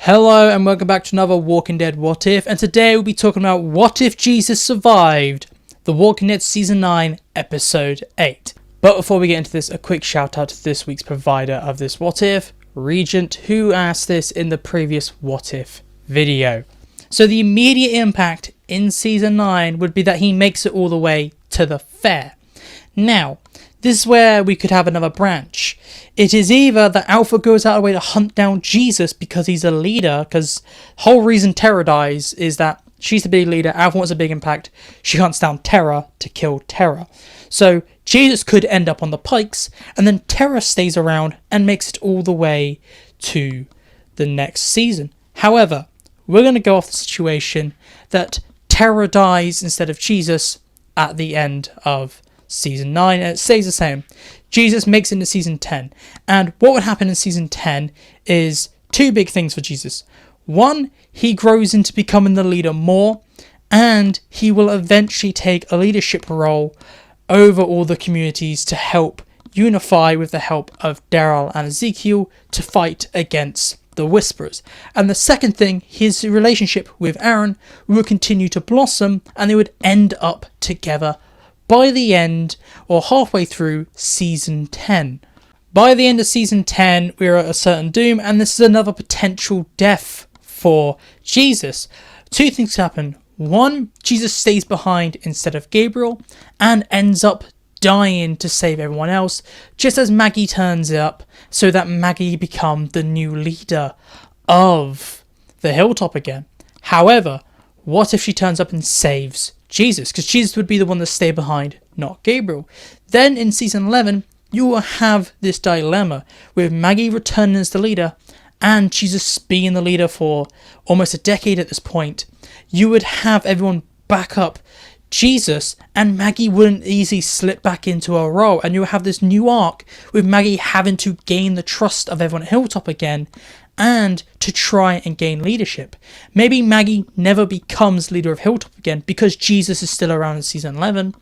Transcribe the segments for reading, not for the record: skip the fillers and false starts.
Hello and welcome back to another Walking Dead What If, and today we'll be talking about what if Jesus survived The Walking Dead Season 9 Episode 8. But before we get into this, a quick shout out to this week's provider of this What If, Regent, who asked this in the previous What If video. So the immediate impact in Season 9 would be that he makes it all the way to the fair. Now, this is where we could have another branch. It is either that Alpha goes out of the way to hunt down Jesus because he's a leader, because the whole reason Terra dies is that she's the big leader, Alpha wants a big impact, she hunts down Terra to kill Terra. So Jesus could end up on the pikes, and then Terra stays around and makes it all the way to the next season. However, we're going to go off the situation that Terra dies instead of Jesus at the end of Season 9, and it stays the same. Jesus makes it into Season 10, and what would happen in Season 10 is two big things for Jesus. One, he grows into becoming the leader more, and he will eventually take a leadership role over all the communities to help unify with the help of Daryl and Ezekiel to fight against the Whisperers. And the second thing, his relationship with Aaron will continue to blossom, and they would end up together by the end or halfway through Season 10. By the end of Season 10, we're at a certain doom, and this is another potential death for Jesus. Two things happen. One, Jesus stays behind instead of Gabriel and ends up dying to save everyone else, just as Maggie turns up, so that Maggie become the new leader of the hilltop again. However, what if she turns up and saves Jesus? Because Jesus would be the one to stay behind, not Gabriel. Then in Season 11, you will have this dilemma with Maggie returning as the leader and Jesus being the leader for almost a decade at this point. You would have everyone back up Jesus, and Maggie wouldn't easily slip back into her role, and you'll have this new arc with Maggie having to gain the trust of everyone at Hilltop again and to try and gain leadership. Maybe Maggie never becomes leader of Hilltop again because Jesus is still around in Season 11,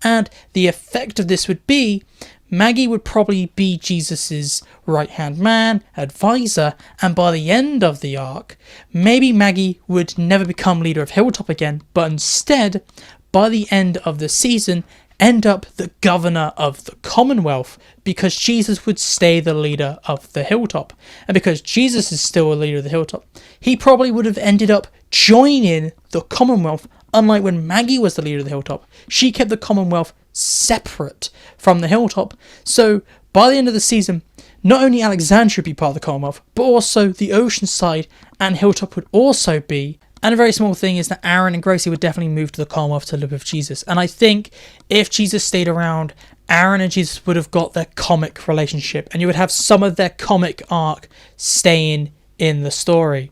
and the effect of this would be Maggie would probably be Jesus's right-hand man, advisor, and by the end of the arc, maybe Maggie would never become leader of Hilltop again, but instead, by the end of the season, end up the governor of the Commonwealth, because Jesus would stay the leader of the Hilltop. And because Jesus is still a leader of the Hilltop, he probably would have ended up joining the Commonwealth, unlike when Maggie was the leader of the Hilltop. She kept the Commonwealth separate from the Hilltop. So by the end of the season, not only Alexandria would be part of the Commonwealth, but also the Oceanside and Hilltop would also be. And a very small thing is that Aaron and Gracie would definitely move to the Commonwealth to live with Jesus. And I think if Jesus stayed around, Aaron and Jesus would have got their comic relationship, and you would have some of their comic arc staying in the story.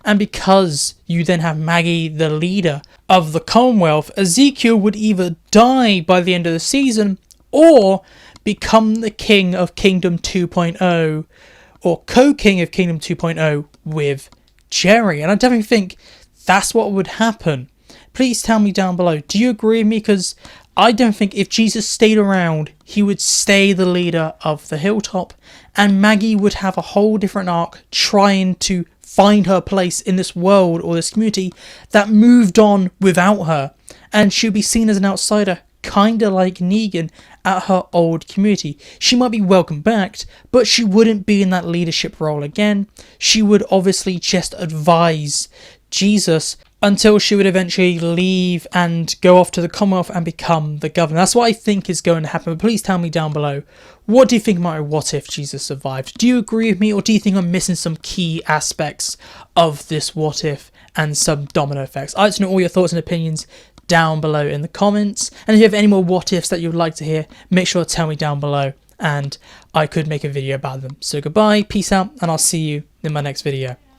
And because you then have Maggie, the leader of the Commonwealth, Ezekiel would either die by the end of the season or become the king of Kingdom 2.0 or co-king of Kingdom 2.0 with Jerry. And I definitely think that's what would happen. Please tell me down below, do you agree with me? Because I don't think if Jesus stayed around, he would stay the leader of the Hilltop, and Maggie would have a whole different arc trying to find her place in this world or this community that moved on without her, and she'd be seen as an outsider, kinda like Negan at her old community. She might be welcomed back, but she wouldn't be in that leadership role again. She would obviously just advise Jesus until she would eventually leave and go off to the Commonwealth and become the governor. That's what I think is going to happen. But please tell me down below, what do you think might what if Jesus survived? Do you agree with me, or do you think I'm missing some key aspects of this what if and some domino effects? I'd like to know all your thoughts and opinions down below in the comments. And if you have any more what ifs that you would like to hear, make sure to tell me down below and I could make a video about them. So goodbye, peace out, and I'll see you in my next video.